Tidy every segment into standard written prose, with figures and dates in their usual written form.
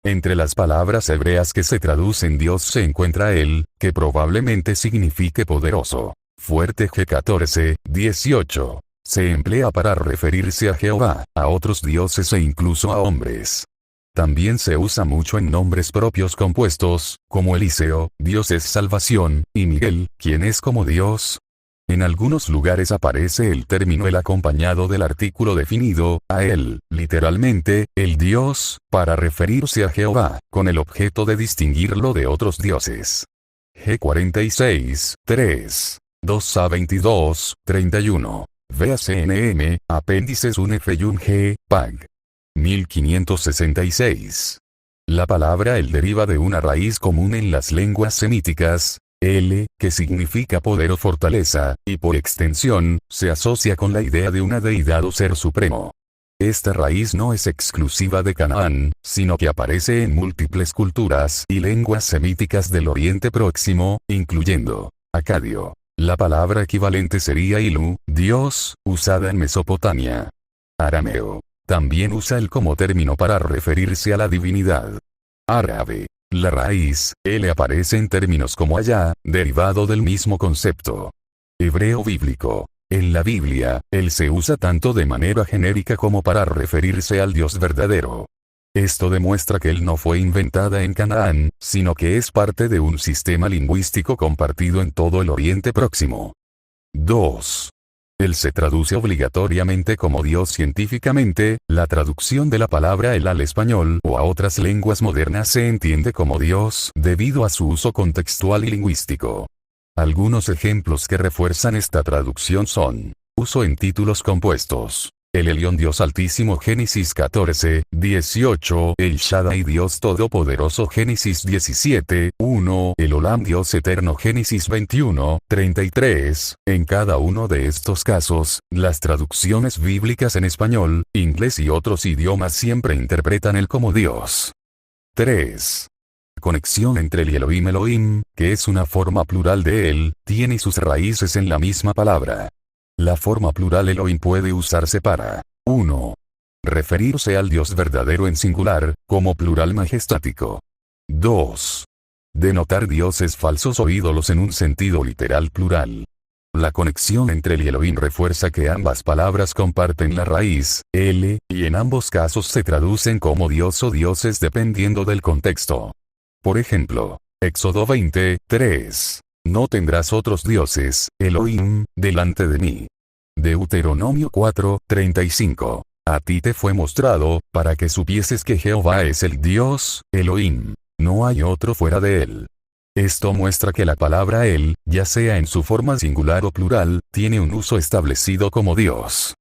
Entre las palabras hebreas que se traducen Dios se encuentra el, que probablemente signifique poderoso, fuerte. G14, 18. Se emplea para referirse a Jehová, a otros dioses e incluso a hombres. También se usa mucho en nombres propios compuestos, como Eliseo, Dios es salvación, y Miguel, quien es como Dios. En algunos lugares aparece el término el acompañado del artículo definido, a él, literalmente, el Dios, para referirse a Jehová, con el objeto de distinguirlo de otros dioses. G46, 3. 2 a 22, 31. Véase NM, apéndices 1F y 1G, PAG. 1566. La palabra el deriva de una raíz común en las lenguas semíticas, el, que significa poder o fortaleza, y por extensión, se asocia con la idea de una deidad o ser supremo. Esta raíz no es exclusiva de Canaán, sino que aparece en múltiples culturas y lenguas semíticas del Oriente Próximo, incluyendo acadio. La palabra equivalente sería Ilu, Dios, usada en Mesopotamia. Arameo. También usa el como término para referirse a la divinidad. Árabe. La raíz, el aparece en términos como allá, derivado del mismo concepto. Hebreo bíblico. En la Biblia, el se usa tanto de manera genérica como para referirse al Dios verdadero. Esto demuestra que él no fue inventada en Canaán, sino que es parte de un sistema lingüístico compartido en todo el Oriente Próximo. 2. Él se traduce obligatoriamente como Dios científicamente, la traducción de la palabra el al español o a otras lenguas modernas se entiende como Dios debido a su uso contextual y lingüístico. Algunos ejemplos que refuerzan esta traducción son: uso en títulos compuestos. El Elión Dios Altísimo Génesis 14, 18, El Shaddai Dios Todopoderoso Génesis 17, 1, El Olam Dios Eterno Génesis 21, 33. En cada uno de estos casos, las traducciones bíblicas en español, inglés y otros idiomas siempre interpretan el como Dios. 3. Conexión entre el Elohim, que es una forma plural de él, tiene sus raíces en la misma palabra. La forma plural Elohim puede usarse para 1. Referirse al Dios verdadero en singular, como plural majestático. 2. Denotar dioses falsos o ídolos en un sentido literal plural. La conexión entre el Elohim refuerza que ambas palabras comparten la raíz, el, y en ambos casos se traducen como Dios o dioses dependiendo del contexto. Por ejemplo, Éxodo 20, 3. No tendrás otros dioses, Elohim, delante de mí. Deuteronomio 4, 35. A ti te fue mostrado, para que supieses que Jehová es el Dios, Elohim. No hay otro fuera de él. Esto muestra que la palabra él, ya sea en su forma singular o plural, tiene un uso establecido como Dios.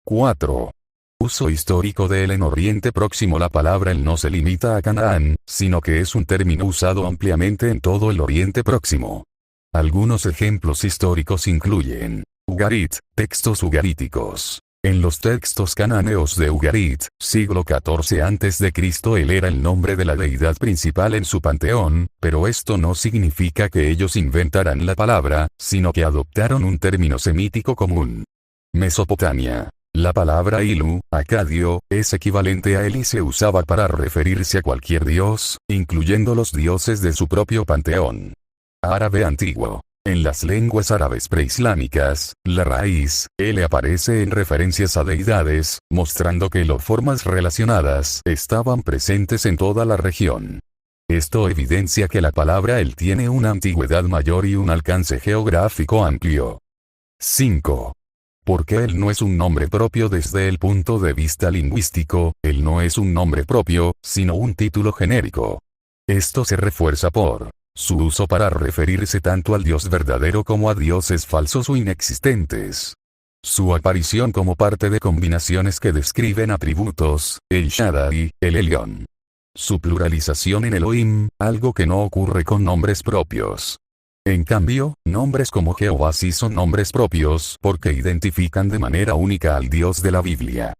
4. Uso histórico de él en Oriente Próximo. La palabra él no se limita a Canaán, sino que es un término usado ampliamente en todo el Oriente Próximo. Algunos ejemplos históricos incluyen Ugarit, textos ugaríticos. En los textos cananeos de Ugarit, siglo XIV a.C., él era el nombre de la deidad principal en su panteón, pero esto no significa que ellos inventaran la palabra, sino que adoptaron un término semítico común. Mesopotamia. La palabra Ilu, acadio, es equivalente a él y se usaba para referirse a cualquier dios, incluyendo los dioses de su propio panteón. Árabe antiguo. En las lenguas árabes preislámicas, la raíz, el aparece en referencias a deidades, mostrando que las formas relacionadas estaban presentes en toda la región. Esto evidencia que la palabra el tiene una antigüedad mayor y un alcance geográfico amplio. 5. Porque él no es un nombre propio desde el punto de vista lingüístico, él no es un nombre propio, sino un título genérico. Esto se refuerza por su uso para referirse tanto al Dios verdadero como a dioses falsos o inexistentes. Su aparición como parte de combinaciones que describen atributos, el Shaddai, el Elión. Su pluralización en Elohim, algo que no ocurre con nombres propios. En cambio, nombres como Jehová sí son nombres propios porque identifican de manera única al Dios de la Biblia.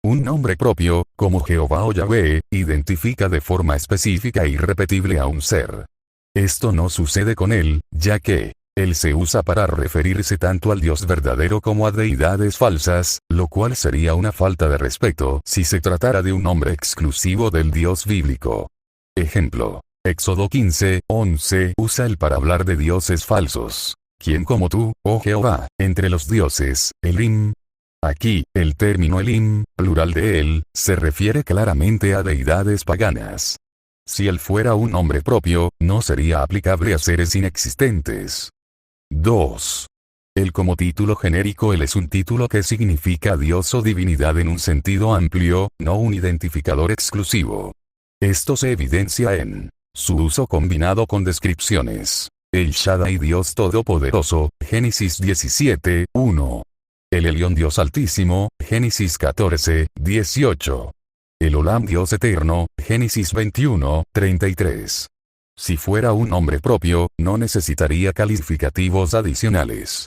Un nombre propio, como Jehová o Yahvé, identifica de forma específica e irrepetible a un ser. Esto no sucede con él, ya que él se usa para referirse tanto al Dios verdadero como a deidades falsas, lo cual sería una falta de respeto si se tratara de un nombre exclusivo del Dios bíblico. Ejemplo. Éxodo 15:11 usa el para hablar de dioses falsos. ¿Quién como tú, oh Jehová, entre los dioses, Elim? Aquí, el término Elim, plural de él, se refiere claramente a deidades paganas. Si él fuera un nombre propio, no sería aplicable a seres inexistentes. 2. El como título genérico él es un título que significa Dios o divinidad en un sentido amplio, no un identificador exclusivo. Esto se evidencia en su uso combinado con descripciones. El Shaddai Dios Todopoderoso, Génesis 17:1. El Elión Dios Altísimo, Génesis 14:18. El Olam Dios Eterno, Génesis 21:33. Si fuera un nombre propio, no necesitaría calificativos adicionales.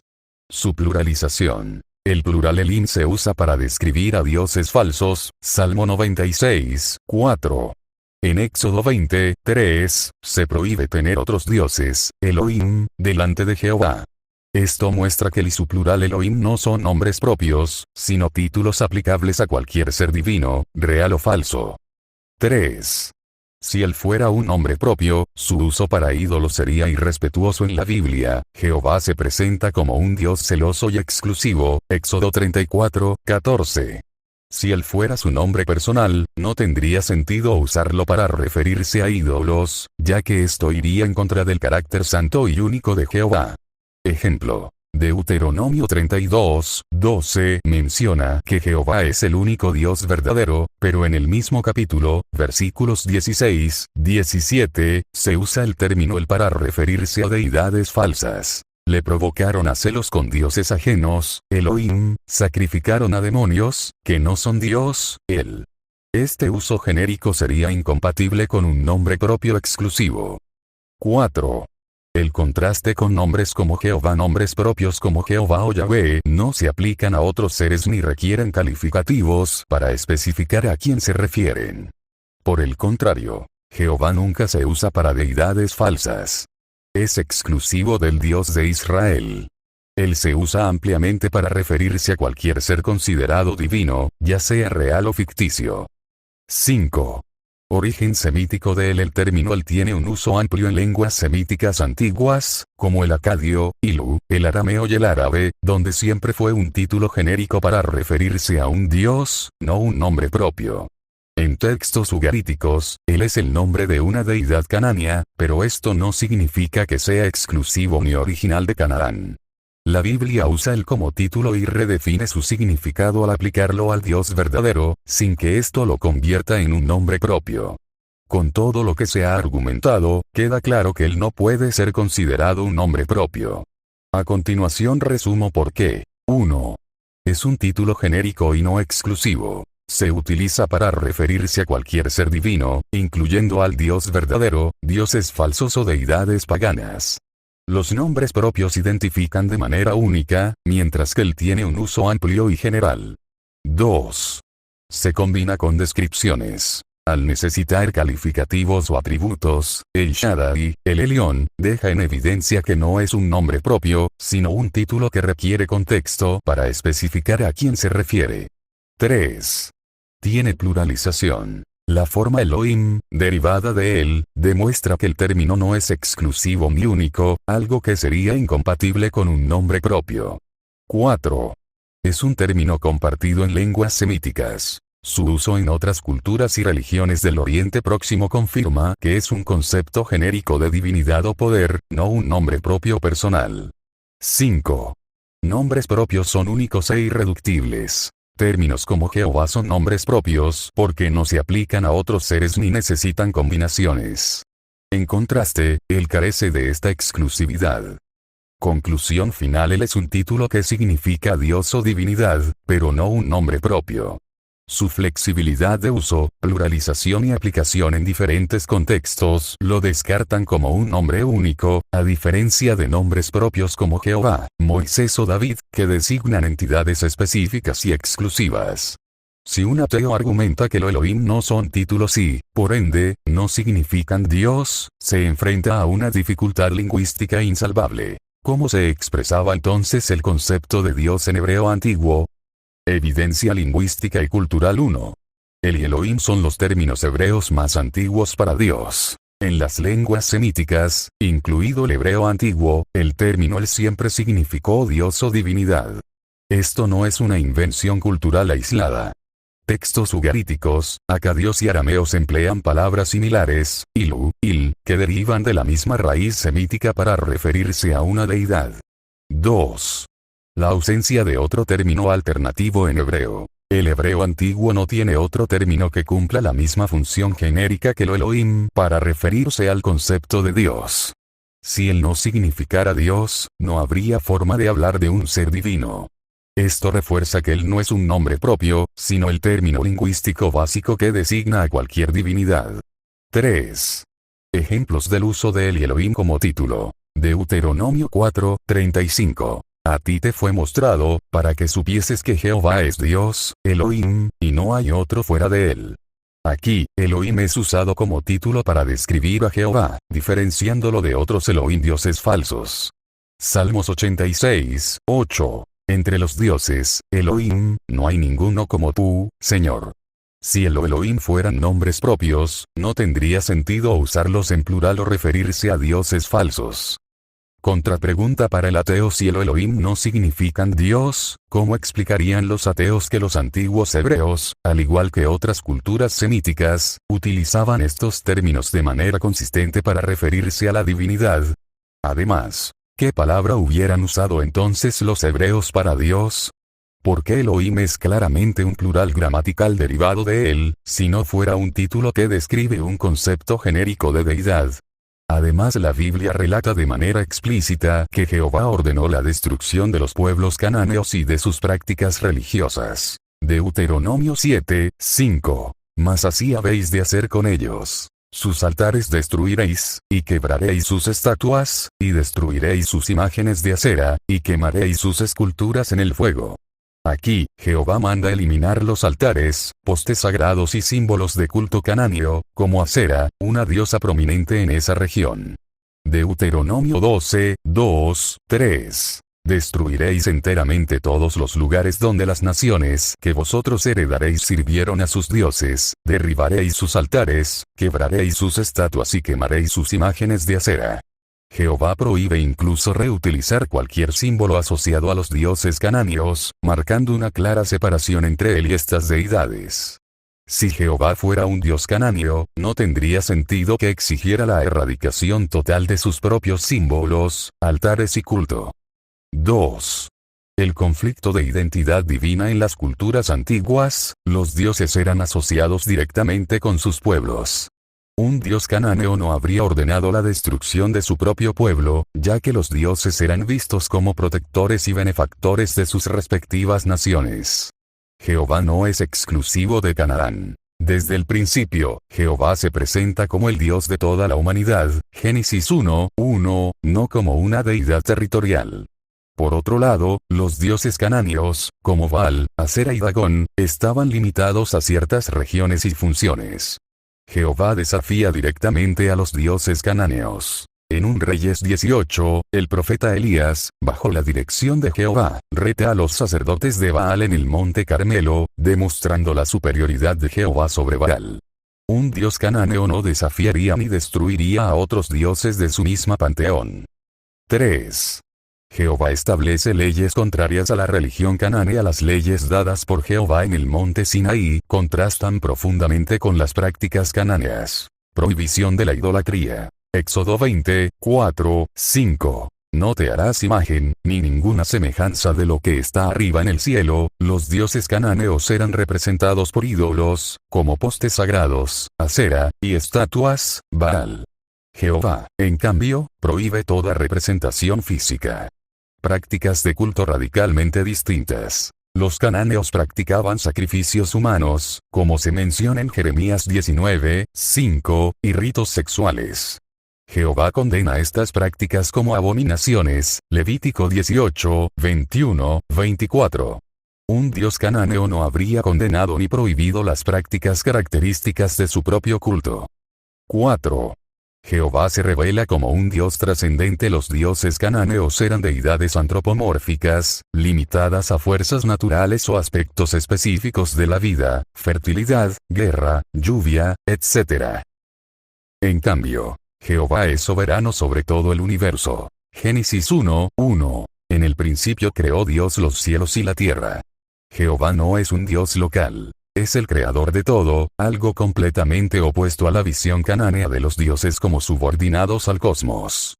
Su pluralización. El plural Elim se usa para describir a dioses falsos, Salmo 96:4. En Éxodo 20:3, se prohíbe tener otros dioses, Elohim, delante de Jehová. Esto muestra que el y su plural Elohim no son nombres propios, sino títulos aplicables a cualquier ser divino, real o falso. 3. Si él fuera un nombre propio, su uso para ídolos sería irrespetuoso en la Biblia. Jehová se presenta como un Dios celoso y exclusivo, Éxodo 34:14. Si él fuera su nombre personal, no tendría sentido usarlo para referirse a ídolos, ya que esto iría en contra del carácter santo y único de Jehová. Ejemplo. Deuteronomio 32:12 menciona que Jehová es el único Dios verdadero, pero en el mismo capítulo, versículos 16-17, se usa el término el para referirse a deidades falsas. Le provocaron a celos con dioses ajenos, Elohim, sacrificaron a demonios, que no son Dios, él. Este uso genérico sería incompatible con un nombre propio exclusivo. 4. El contraste con nombres como Jehová, nombres propios como Jehová o Yahvé, no se aplican a otros seres ni requieren calificativos para especificar a quién se refieren. Por el contrario, Jehová nunca se usa para deidades falsas. Es exclusivo del Dios de Israel. Él se usa ampliamente para referirse a cualquier ser considerado divino, ya sea real o ficticio. 5. Origen semítico de él. El término él tiene un uso amplio en lenguas semíticas antiguas, como el acadio, Ilu, el arameo y el árabe, donde siempre fue un título genérico para referirse a un dios, no un nombre propio. En textos ugaríticos, él es el nombre de una deidad canánea, pero esto no significa que sea exclusivo ni original de Canaán. La Biblia usa él como título y redefine su significado al aplicarlo al Dios verdadero, sin que esto lo convierta en un nombre propio. Con todo lo que se ha argumentado, queda claro que él no puede ser considerado un nombre propio. A continuación resumo por qué. 1. Es un título genérico y no exclusivo. Se utiliza para referirse a cualquier ser divino, incluyendo al Dios verdadero, dioses falsos o deidades paganas. Los nombres propios identifican de manera única, mientras que él tiene un uso amplio y general. 2. Se combina con descripciones. Al necesitar calificativos o atributos, el Shaddai, el Elión, deja en evidencia que no es un nombre propio, sino un título que requiere contexto para especificar a quién se refiere. 3. Tiene pluralización. La forma Elohim, derivada de él, demuestra que el término no es exclusivo ni único, algo que sería incompatible con un nombre propio. 4. Es un término compartido en lenguas semíticas. Su uso en otras culturas y religiones del Oriente Próximo confirma que es un concepto genérico de divinidad o poder, no un nombre propio personal. 5. Nombres propios son únicos e irreductibles. Términos como Jehová son nombres propios porque no se aplican a otros seres ni necesitan combinaciones. En contraste, él carece de esta exclusividad. Conclusión final: él es un título que significa Dios o divinidad, pero no un nombre propio. Su flexibilidad de uso, pluralización y aplicación en diferentes contextos lo descartan como un nombre único, a diferencia de nombres propios como Jehová, Moisés o David, que designan entidades específicas y exclusivas. Si un ateo argumenta que lo Elohim no son títulos y, por ende, no significan Dios, se enfrenta a una dificultad lingüística insalvable. ¿Cómo se expresaba entonces el concepto de Dios en hebreo antiguo? Evidencia lingüística y cultural 1. El y Elohim son los términos hebreos más antiguos para Dios. En las lenguas semíticas, incluido el hebreo antiguo, el término el siempre significó Dios o divinidad. Esto no es una invención cultural aislada. Textos ugaríticos, acadios y arameos emplean palabras similares, ilu, il, que derivan de la misma raíz semítica para referirse a una deidad. 2. La ausencia de otro término alternativo en hebreo. El hebreo antiguo no tiene otro término que cumpla la misma función genérica que lo Elohim para referirse al concepto de Dios. Si él no significara Dios, no habría forma de hablar de un ser divino. Esto refuerza que él no es un nombre propio, sino el término lingüístico básico que designa a cualquier divinidad. 3. Ejemplos del uso de el y Elohim como título. Deuteronomio 4:35. A ti te fue mostrado, para que supieses que Jehová es Dios, Elohim, y no hay otro fuera de él. Aquí, Elohim es usado como título para describir a Jehová, diferenciándolo de otros Elohim dioses falsos. Salmos 86:8. Entre los dioses, Elohim, no hay ninguno como tú, Señor. Si el o Elohim fueran nombres propios, no tendría sentido usarlos en plural o referirse a dioses falsos. Contrapregunta para el ateo: si el Elohim no significan Dios, ¿cómo explicarían los ateos que los antiguos hebreos, al igual que otras culturas semíticas, utilizaban estos términos de manera consistente para referirse a la divinidad? Además, ¿qué palabra hubieran usado entonces los hebreos para Dios? Porque Elohim es claramente un plural gramatical derivado de él, si no fuera un título que describe un concepto genérico de deidad. Además, la Biblia relata de manera explícita que Jehová ordenó la destrucción de los pueblos cananeos y de sus prácticas religiosas. Deuteronomio 7:5. Mas así habéis de hacer con ellos. Sus altares destruiréis, y quebraréis sus estatuas, y destruiréis sus imágenes de acera, y quemaréis sus esculturas en el fuego. Aquí, Jehová manda eliminar los altares, postes sagrados y símbolos de culto canáneo, como Acera, una diosa prominente en esa región. Deuteronomio 12:2-3. Destruiréis enteramente todos los lugares donde las naciones que vosotros heredaréis sirvieron a sus dioses, derribaréis sus altares, quebraréis sus estatuas y quemaréis sus imágenes de acera. Jehová prohíbe incluso reutilizar cualquier símbolo asociado a los dioses cananeos, marcando una clara separación entre él y estas deidades. Si Jehová fuera un dios canáneo, no tendría sentido que exigiera la erradicación total de sus propios símbolos, altares y culto. 2. El conflicto de identidad divina. En las culturas antiguas, los dioses eran asociados directamente con sus pueblos. Un dios cananeo no habría ordenado la destrucción de su propio pueblo, ya que los dioses eran vistos como protectores y benefactores de sus respectivas naciones. Jehová no es exclusivo de Canaán. Desde el principio, Jehová se presenta como el Dios de toda la humanidad, Génesis 1:1, no como una deidad territorial. Por otro lado, los dioses cananeos, como Baal, Acera y Dagón, estaban limitados a ciertas regiones y funciones. Jehová desafía directamente a los dioses cananeos. En 1 Reyes 18, el profeta Elías, bajo la dirección de Jehová, reta a los sacerdotes de Baal en el monte Carmelo, demostrando la superioridad de Jehová sobre Baal. Un dios cananeo no desafiaría ni destruiría a otros dioses de su misma panteón. 3. Jehová establece leyes contrarias a la religión cananea. Las leyes dadas por Jehová en el monte Sinaí contrastan profundamente con las prácticas cananeas. Prohibición de la idolatría. Éxodo 20:4-5. No te harás imagen, ni ninguna semejanza de lo que está arriba en el cielo. Los dioses cananeos eran representados por ídolos, como postes sagrados, Acera, y estatuas, Baal. Jehová, en cambio, prohíbe toda representación física. Prácticas de culto radicalmente distintas. Los cananeos practicaban sacrificios humanos, como se menciona en Jeremías 19:5, y ritos sexuales. Jehová condena estas prácticas como abominaciones, Levítico 18:21-24. Un dios cananeo no habría condenado ni prohibido las prácticas características de su propio culto. 4. Jehová se revela como un Dios trascendente. Los dioses cananeos eran deidades antropomórficas, limitadas a fuerzas naturales o aspectos específicos de la vida, fertilidad, guerra, lluvia, etc. En cambio, Jehová es soberano sobre todo el universo. Génesis 1:1. En el principio creó Dios los cielos y la tierra. Jehová no es un Dios local. Es el creador de todo, algo completamente opuesto a la visión canánea de los dioses como subordinados al cosmos.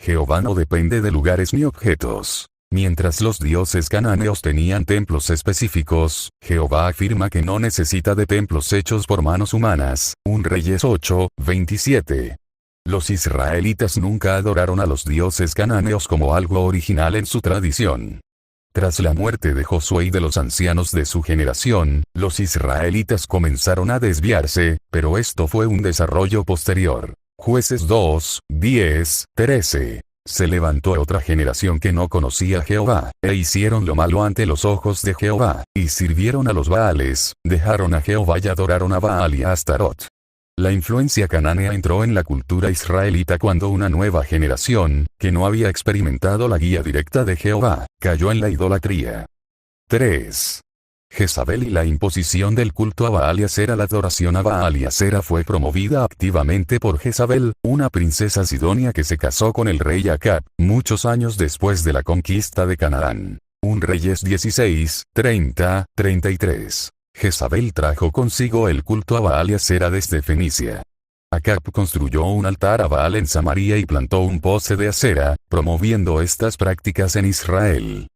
Jehová no depende de lugares ni objetos. Mientras los dioses cananeos tenían templos específicos, Jehová afirma que no necesita de templos hechos por manos humanas. 1 Reyes 8:27. Los israelitas nunca adoraron a los dioses cananeos como algo original en su tradición. Tras la muerte de Josué y de los ancianos de su generación, los israelitas comenzaron a desviarse, pero esto fue un desarrollo posterior. Jueces 2:10-13. Se levantó otra generación que no conocía a Jehová, e hicieron lo malo ante los ojos de Jehová, y sirvieron a los Baales, dejaron a Jehová y adoraron a Baal y a Astarot. La influencia canánea entró en la cultura israelita cuando una nueva generación, que no había experimentado la guía directa de Jehová, cayó en la idolatría. 3. Jezabel y la imposición del culto a Baal y Asera. La adoración a Baal y Asera fue promovida activamente por Jezabel, una princesa sidonia que se casó con el rey Acab, muchos años después de la conquista de Canaán. 1 Reyes 16:30-33. Jezabel trajo consigo el culto a Baal y Asera desde Fenicia. Acab construyó un altar a Baal en Samaria y plantó un poste de Asera, promoviendo estas prácticas en Israel.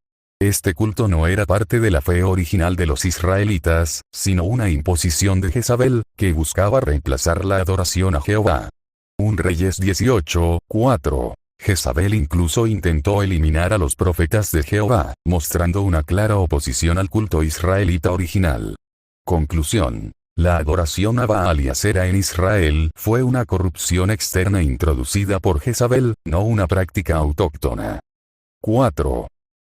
Este culto no era parte de la fe original de los israelitas, sino una imposición de Jezabel, que buscaba reemplazar la adoración a Jehová. 1 Reyes 18:4. Jezabel incluso intentó eliminar a los profetas de Jehová, mostrando una clara oposición al culto israelita original. Conclusión. La adoración a Baal y Asera en Israel fue una corrupción externa introducida por Jezabel, no una práctica autóctona. 4.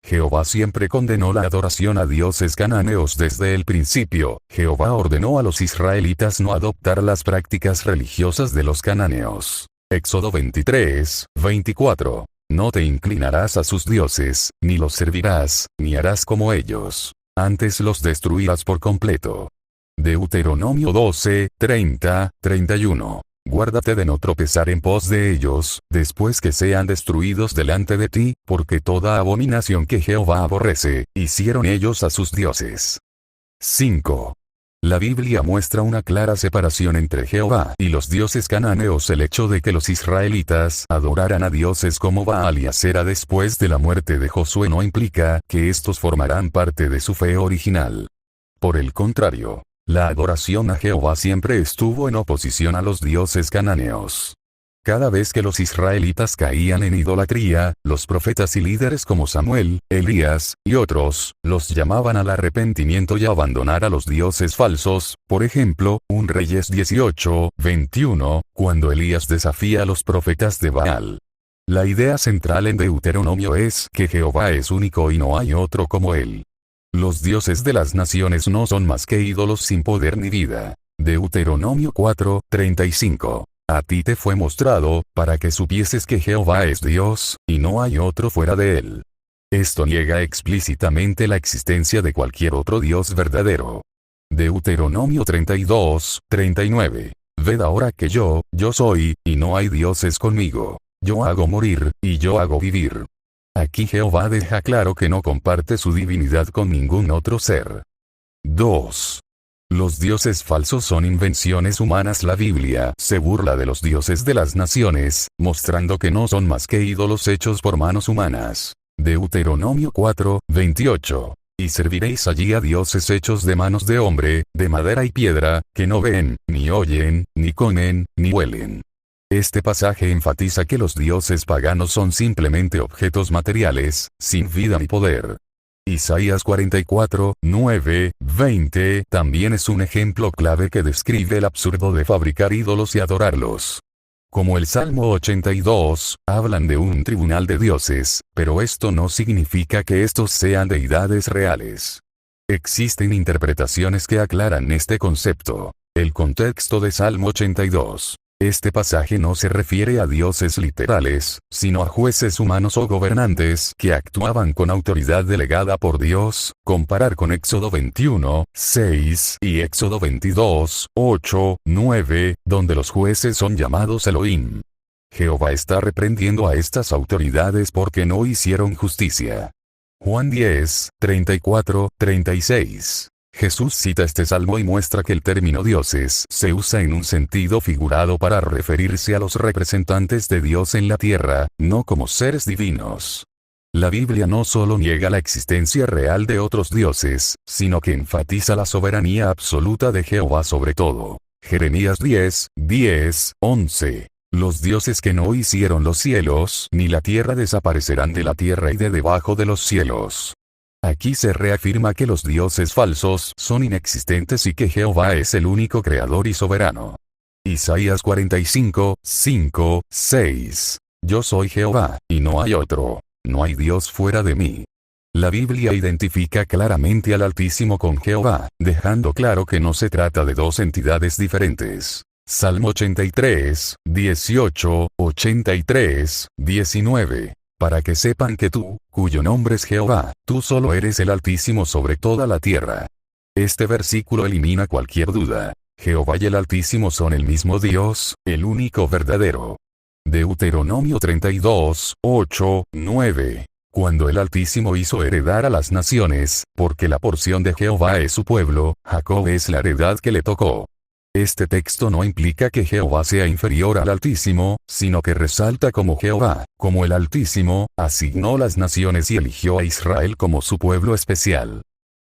Jehová siempre condenó la adoración a dioses cananeos desde el principio. Jehová ordenó a los israelitas no adoptar las prácticas religiosas de los cananeos. Éxodo 23:24. No te inclinarás a sus dioses, ni los servirás, ni harás como ellos. Antes los destruirás por completo. Deuteronomio 12:30-31. Guárdate de no tropezar en pos de ellos, después que sean destruidos delante de ti, porque toda abominación que Jehová aborrece, hicieron ellos a sus dioses. 5. La Biblia muestra una clara separación entre Jehová y los dioses cananeos. El hecho de que los israelitas adoraran a dioses como Baal y Asera después de la muerte de Josué no implica que estos formarán parte de su fe original. Por el contrario, la adoración a Jehová siempre estuvo en oposición a los dioses cananeos. Cada vez que los israelitas caían en idolatría, los profetas y líderes como Samuel, Elías, y otros, los llamaban al arrepentimiento y a abandonar a los dioses falsos. Por ejemplo, 1 Reyes 18:21, cuando Elías desafía a los profetas de Baal. La idea central en Deuteronomio es que Jehová es único y no hay otro como él. Los dioses de las naciones no son más que ídolos sin poder ni vida. Deuteronomio 4:35. A ti te fue mostrado, para que supieses que Jehová es Dios, y no hay otro fuera de él. Esto niega explícitamente la existencia de cualquier otro Dios verdadero. Deuteronomio 32:39. Ved ahora que yo soy, y no hay dioses conmigo. Yo hago morir, y yo hago vivir. Aquí Jehová deja claro que no comparte su divinidad con ningún otro ser. 2. Los dioses falsos son invenciones humanas. La Biblia se burla de los dioses de las naciones, mostrando que no son más que ídolos hechos por manos humanas. Deuteronomio 4:28. Y serviréis allí a dioses hechos de manos de hombre, de madera y piedra, que no ven, ni oyen, ni comen, ni huelen. Este pasaje enfatiza que los dioses paganos son simplemente objetos materiales, sin vida ni poder. Isaías 44:9-20 también es un ejemplo clave que describe el absurdo de fabricar ídolos y adorarlos. Como el Salmo 82, hablan de un tribunal de dioses, pero esto no significa que estos sean deidades reales. Existen interpretaciones que aclaran este concepto. El contexto de Salmo 82. Este pasaje no se refiere a dioses literales, sino a jueces humanos o gobernantes que actuaban con autoridad delegada por Dios. Comparar con Éxodo 21, 6 y Éxodo 22, 8, 9, donde los jueces son llamados Elohim. Jehová está reprendiendo a estas autoridades porque no hicieron justicia. Juan 10, 34, 36. Jesús cita este salmo y muestra que el término dioses se usa en un sentido figurado para referirse a los representantes de Dios en la tierra, no como seres divinos. La Biblia no solo niega la existencia real de otros dioses, sino que enfatiza la soberanía absoluta de Jehová sobre todo. Jeremías 10, 10, 11. Los dioses que no hicieron los cielos ni la tierra desaparecerán de la tierra y de debajo de los cielos. Aquí se reafirma que los dioses falsos son inexistentes y que Jehová es el único creador y soberano. Isaías 45, 5, 6. Yo soy Jehová, y no hay otro. No hay Dios fuera de mí. La Biblia identifica claramente al Altísimo con Jehová, dejando claro que no se trata de dos entidades diferentes. Salmo 83, 18, 83, 19. Para que sepan que tú, cuyo nombre es Jehová, tú solo eres el Altísimo sobre toda la tierra. Este versículo elimina cualquier duda. Jehová y el Altísimo son el mismo Dios, el único verdadero. Deuteronomio 32, 8, 9. Cuando el Altísimo hizo heredar a las naciones, porque la porción de Jehová es su pueblo, Jacob es la heredad que le tocó. Este texto no implica que Jehová sea inferior al Altísimo, sino que resalta como Jehová, como el Altísimo, asignó las naciones y eligió a Israel como su pueblo especial.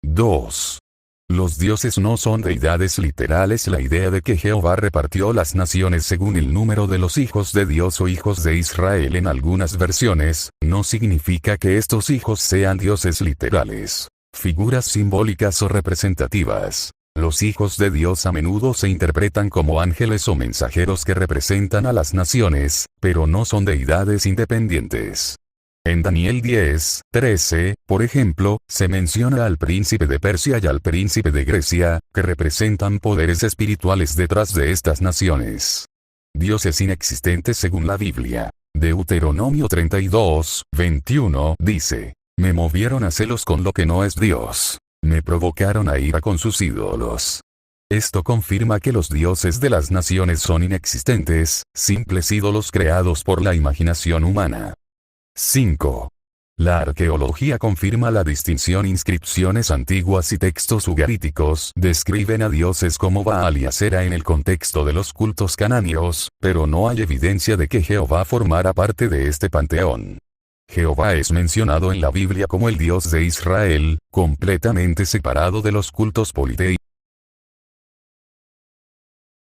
2. Los dioses no son deidades literales. La idea de que Jehová repartió las naciones según el número de los hijos de Dios o hijos de Israel en algunas versiones, no significa que estos hijos sean dioses literales, figuras simbólicas o representativas. Los hijos de Dios a menudo se interpretan como ángeles o mensajeros que representan a las naciones, pero no son deidades independientes. En Daniel 10, 13, por ejemplo, se menciona al príncipe de Persia y al príncipe de Grecia, que representan poderes espirituales detrás de estas naciones. Dioses inexistentes según la Biblia. Deuteronomio 32, 21 dice: Me movieron a celos con lo que no es Dios. Me provocaron a ira con sus ídolos. Esto confirma que los dioses de las naciones son inexistentes, simples ídolos creados por la imaginación humana. 5. La arqueología confirma la distinción. Inscripciones antiguas y textos ugaríticos describen a dioses como Baal y Asera en el contexto de los cultos cananeos, pero no hay evidencia de que Jehová formara parte de este panteón. Jehová es mencionado en la Biblia como el Dios de Israel, completamente separado de los cultos politeístas.